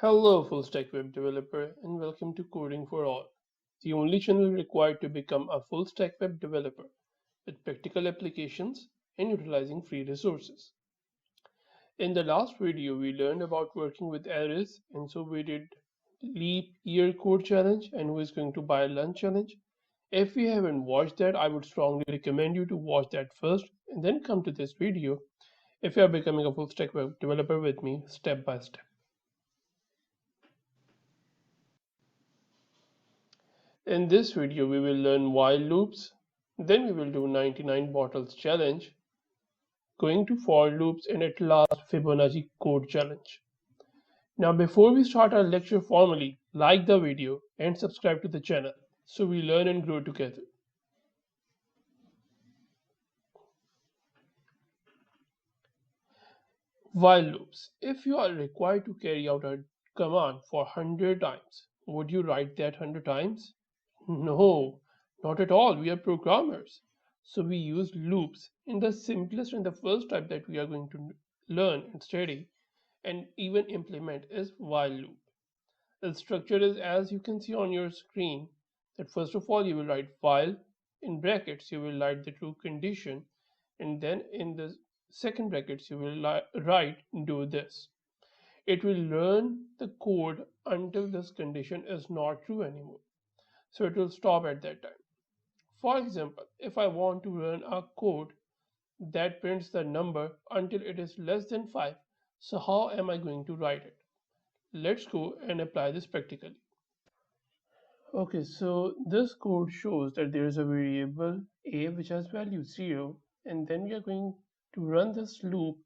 Hello full stack web developer and welcome to Coding for All, the only channel required to become a full stack web developer with practical applications and utilizing free resources. In the last video we learned about working with arrays, and so we did leap year code challenge and who is going to buy lunch challenge. If you haven't watched that, I would strongly recommend you to watch that first and then come to this video if you are becoming a full stack web developer with me step by step. In this video, we will learn while loops, then we will do 99 bottles challenge, going to for loops, and at last Fibonacci code challenge. Now before we start our lecture formally, like the video and subscribe to the channel so we learn and grow together. While loops. If you are required to carry out a command for 100 times, would you write that 100 times? No, not at all. We are programmers. So we use loops in the simplest and the first type that we are going to learn and study and even implement is while loop. The structure is as you can see on your screen that first of all you will write while, in brackets you will write the true condition, and then in the second brackets you will write do this. It will learn the code until this condition is not true anymore. So it will stop at that time. For example, if I want to run a code that prints the number until it is less than 5, so how am I going to write it? Let's go and apply this practically. Okay, so this code shows that there is a variable a which has value 0, and then we are going to run this loop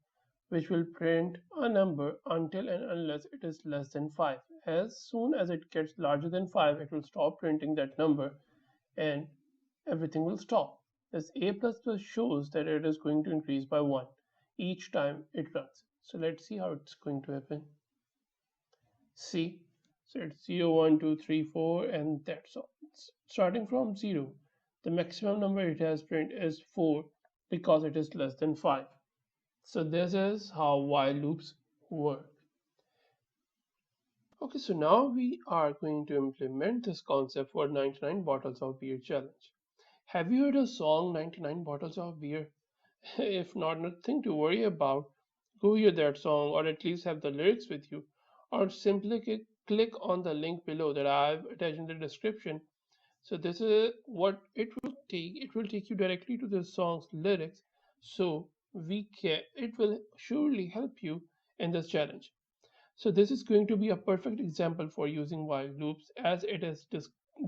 which will print a number until and unless it is less than 5. As soon as it gets larger than 5, it will stop printing that number and everything will stop. This a++ shows that it is going to increase by 1 each time it runs. So let's see how it's going to happen. See, so it's 0, 1, 2, 3, 4, and that's all. Starting from 0, the maximum number it has print is 4 because it is less than 5. So this is how while loops work. Okay, so now we are going to implement this concept for 99 bottles of beer challenge. Have you heard a song 99 bottles of beer? If not, nothing to worry about. Go hear that song or at least have the lyrics with you, or simply click on the link below that I've attached in the description. So this is what it will take. It will take you directly to the song's lyrics. So it will surely help you in this challenge. So this is going to be a perfect example for using while loops as it is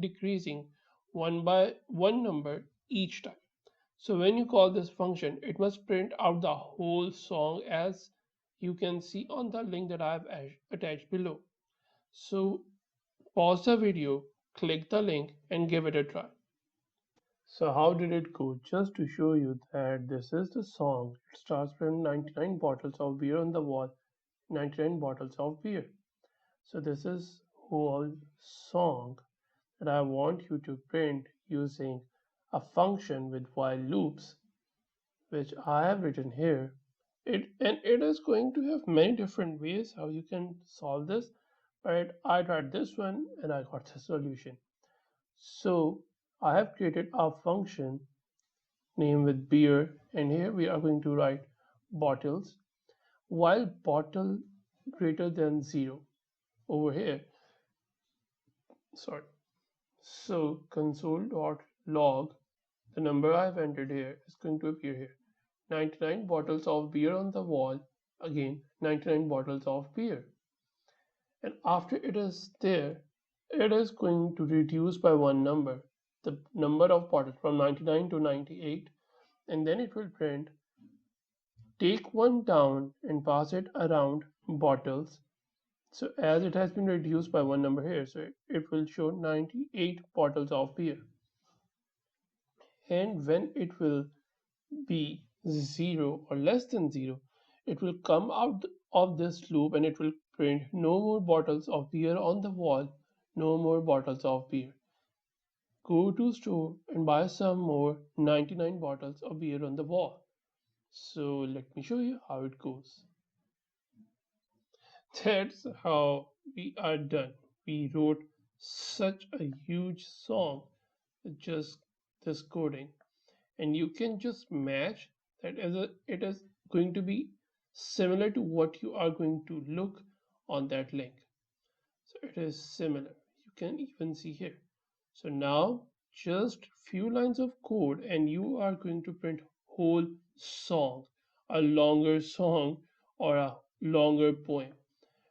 decreasing one by one number each time. So when you call this function, it must print out the whole song as you can see on the link that I have attached below. So pause the video, click the link and give it a try. So how did it go? Just to show you that this is the song. It starts from 99 bottles of beer on the wall, 99 bottles of beer. So this is whole song that I want you to print using a function with while loops, which I have written here. It is going to have many different ways how you can solve this, but I tried this one and I got the solution. So I have created a function named with beer, and here we are going to write bottles while bottle greater than 0 over here. Sorry. So console.log, the number I've entered here is going to appear here. 99 bottles of beer on the wall, again 99 bottles of beer. And after it is there, it is going to reduce by one number, the number of bottles from 99 to 98, and then it will print take one down and pass it around bottles. So as it has been reduced by one number here, so it will show 98 bottles of beer. And when it will be 0 or less than 0, it will come out of this loop and it will print no more bottles of beer on the wall, no more bottles of beer. Go to store and buy some more 99 bottles of beer on the wall. So let me show you how it goes. That's how we are done. We wrote such a huge song with just this coding, and you can just match that as it is going to be similar to what you are going to look on that link. So it is similar. You can even see here. So now just few lines of code and you are going to print whole song, a longer song or a longer poem.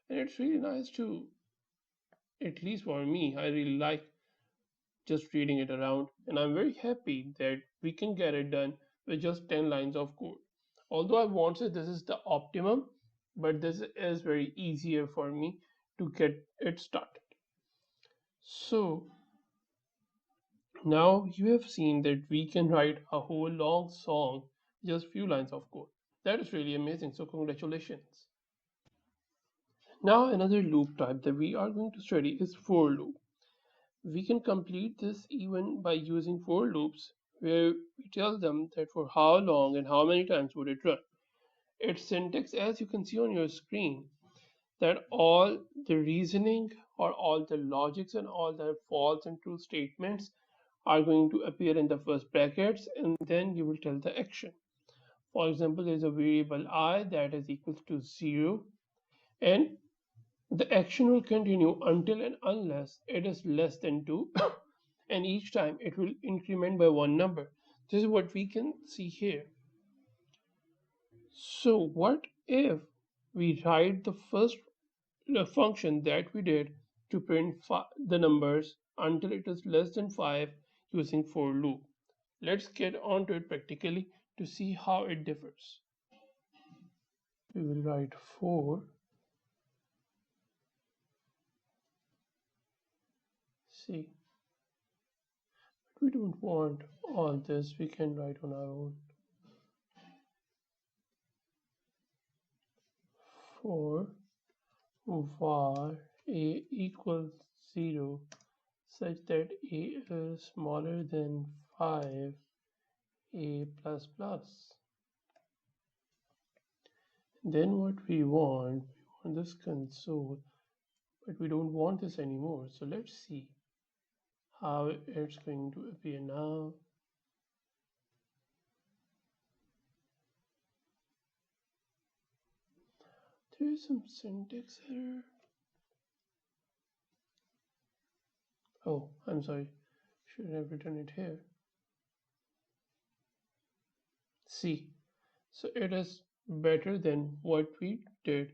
And it's really nice to, at least for me, I really like just reading it around, and I'm very happy that we can get it done with just 10 lines of code. Although I won't say this is the optimum, but this is very easier for me to get it started. So now you have seen that we can write a whole long song just few lines of code. That is really amazing. So congratulations. Now another loop type that we are going to study is for loop. We can complete this even by using for loops where we tell them that for how long and how many times would it run. Its syntax, as you can see on your screen, that all the reasoning or all the logics and all the false and true statements are going to appear in the first brackets, and then you will tell the action. For example, there is a variable I that is equal to 0, and the action will continue until and unless it is less than 2 and each time it will increment by one number. This is what we can see here. So what if we write the first function that we did to print the numbers until it is less than 5 using for loop? Let's get on to it practically to see how it differs. We will write for C. But we don't want all this, we can write on our own. For var a equals 0 such that a is smaller than 5 a plus plus. Then what we want this console, but we don't want this anymore. So let's see how it's going to appear now. There is some syntax error. Oh, I'm sorry. Should have written it here. See, so it is better than what we did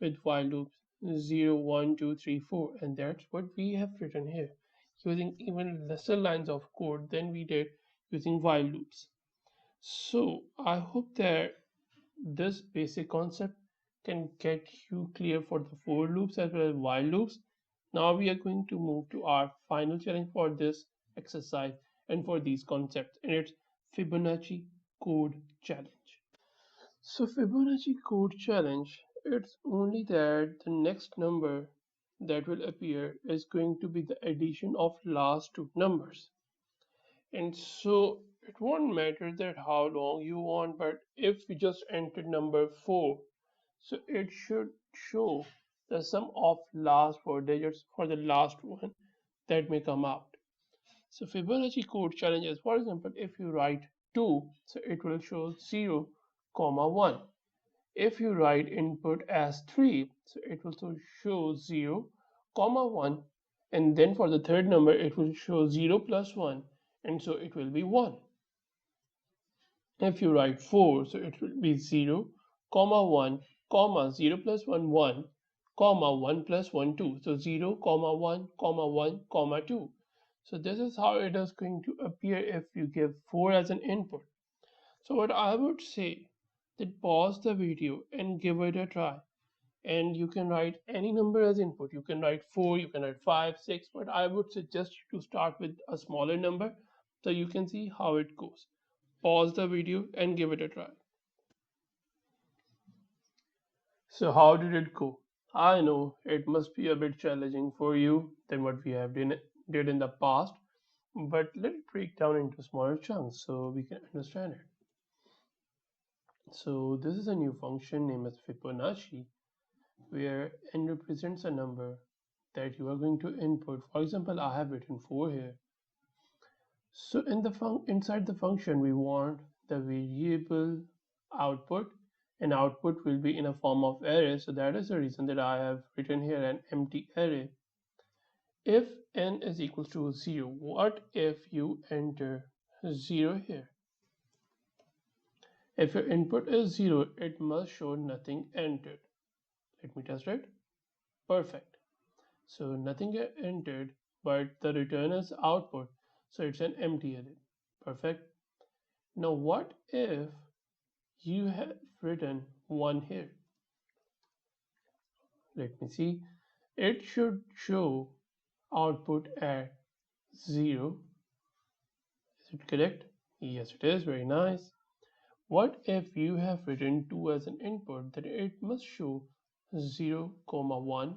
with while loops 0, 1, 2, 3, 4, and that's what we have written here using even lesser lines of code than we did using while loops. So I hope that this basic concept can get you clear for the for loops as well as while loops. Now we are going to move to our final challenge for this exercise and for these concepts, and it's Fibonacci code challenge. So Fibonacci code challenge, it's only that the next number that will appear is going to be the addition of last two numbers. And so it won't matter that how long you want, but if you just enter number 4, so it should show the sum of last 4 digits for the last one that may come out. So Fibonacci code challenges, for example, if you write 2, so it will show 0, 1. If you write input as 3, so it will show 0, 1, and then for the third number it will show 0 plus 1, and so it will be 1. If you write 4, so it will be 0, 1, 0 plus 1, 1, 1 plus 1, 2. So 0, 1, 1, 2. So this is how it is going to appear if you give 4 as an input. So what I would say, that pause the video and give it a try. And you can write any number as input. You can write 4, you can write 5, 6, but I would suggest you to start with a smaller number so you can see how it goes. Pause the video and give it a try. So how did it go? I know it must be a bit challenging for you than what we have did in the past, but let it break down into smaller chunks so we can understand it. So this is a new function named as Fibonacci, where n represents a number that you are going to input. For example, I have written 4 here. So inside the function, we want the variable output, and output will be in a form of array. So that is the reason that I have written here an empty array. If n is equal to 0, what if you enter 0 here? If your input is 0, it must show nothing entered. Let me test it. Perfect. So nothing entered, but the return is output. So it's an empty array. Perfect. Now what if you have written 1 here? Let me see. It should show output at 0. Is it correct? Yes, it is. Very nice. What if you have written 2 as an input? Then it must show 0, 1.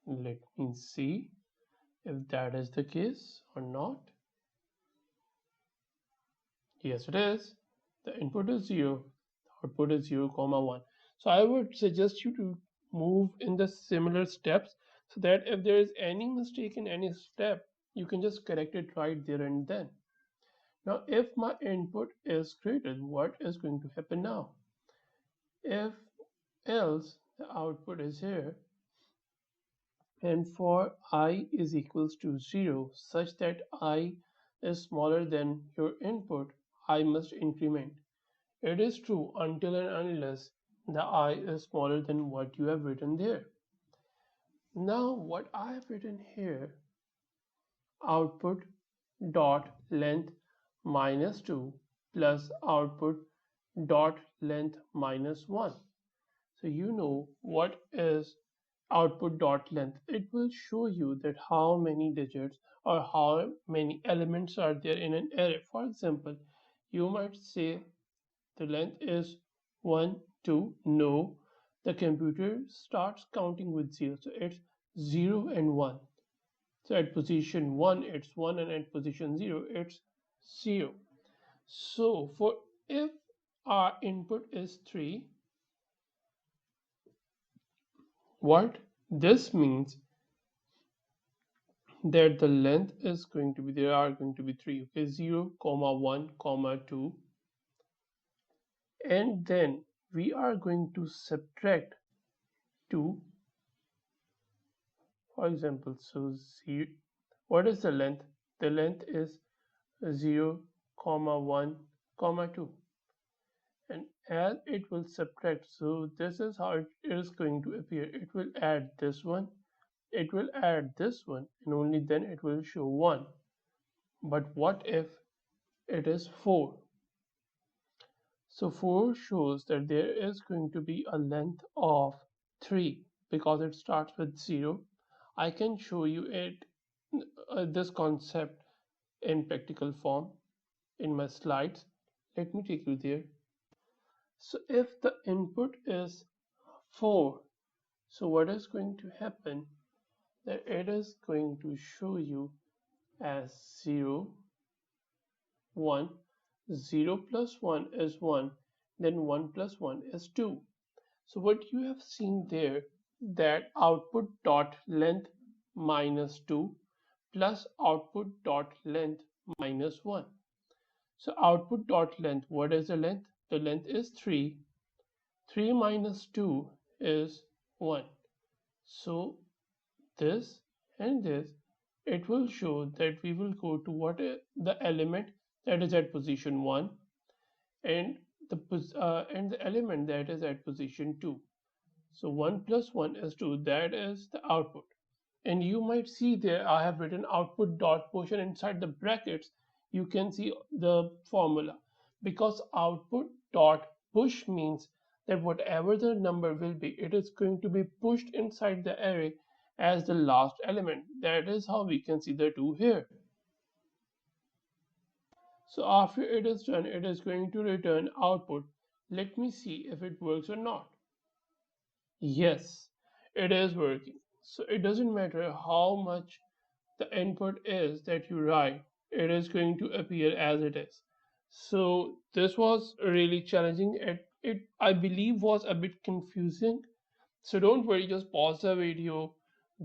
Let me see if that is the case or not. Yes, it is. The input is 0, the output is 0, 1. So I would suggest you to move in the similar steps so that if there is any mistake in any step, you can just correct it right there and then. Now, if my input is created, what is going to happen now? If else the output is here, and for I is equals to 0 such that I is smaller than your input, I must increment. It is true until and unless the I is smaller than what you have written there. Now what I have written here, output dot length minus 2 plus output dot length minus 1. So you know what is output dot length. It will show you that how many digits or how many elements are there in an array. For example, you might say the length is 1, 2. No, the computer starts counting with 0. So it's 0 and 1. So at position 1, it's 1, and at position 0, it's 0. So for if our input is 3, what this means that the length is going to be, there are going to be 3, okay, 0, 1, 2, and then we are going to subtract 2. For example, so 0, what is the length? The length is 0, 1, 2, and as it will subtract, so this is how it is going to appear. It will add this one, it will add this one, and only then it will show 1. But what if it is 4? So 4 shows that there is going to be a length of 3 because it starts with 0. I can show you it this concept in practical form in my slides. Let me take you there. So if the input is 4, so what is going to happen? That it is going to show you as 0, 1. 0 plus 1 is 1, then 1 plus 1 is 2. So what you have seen there, that output dot length minus 2 plus output dot length minus 1. So output dot length, what is the length? The length is 3. 3 minus 2 is 1. So this and this, it will show that we will go to what the element that is at position 1 and the element that is at position 2. So 1 plus 1 is 2, that is the output. And you might see there I have written output dot portion inside the brackets. You can see the formula, because output dot push means that whatever the number will be, it is going to be pushed inside the array as the last element. That is how we can see the 2 here. So after it is done, it is going to return output. Let me see if it works or not. Yes, it is working. So it doesn't matter how much the input is that you write, it is going to appear as it is. So this was really challenging. It I believe was a bit confusing So don't worry, just pause the video,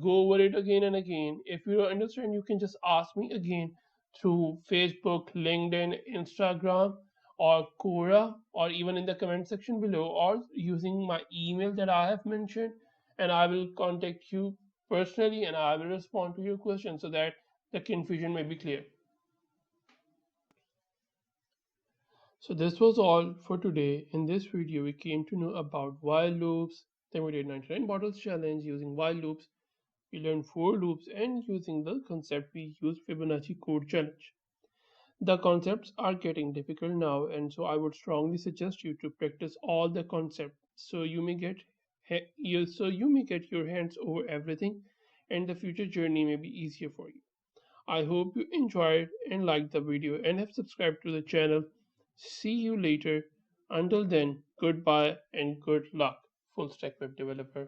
go over it again and again. If you don't understand, you can just ask me again through Facebook, LinkedIn, Instagram, or Quora, or even in the comment section below, or using my email that I have mentioned, and I will contact you personally and I will respond to your question so that the confusion may be clear. So this was all for today. In this video, we came to know about while loops. Then we did 99 bottles challenge using while loops. We learned for loops and using the concept we use Fibonacci code challenge. The concepts are getting difficult now, and so I would strongly suggest you to practice all the concepts so you may get your hands over everything and the future journey may be easier for you. I hope you enjoyed and liked the video and have subscribed to the channel. See you later. Until then, goodbye and good luck, full stack web developer.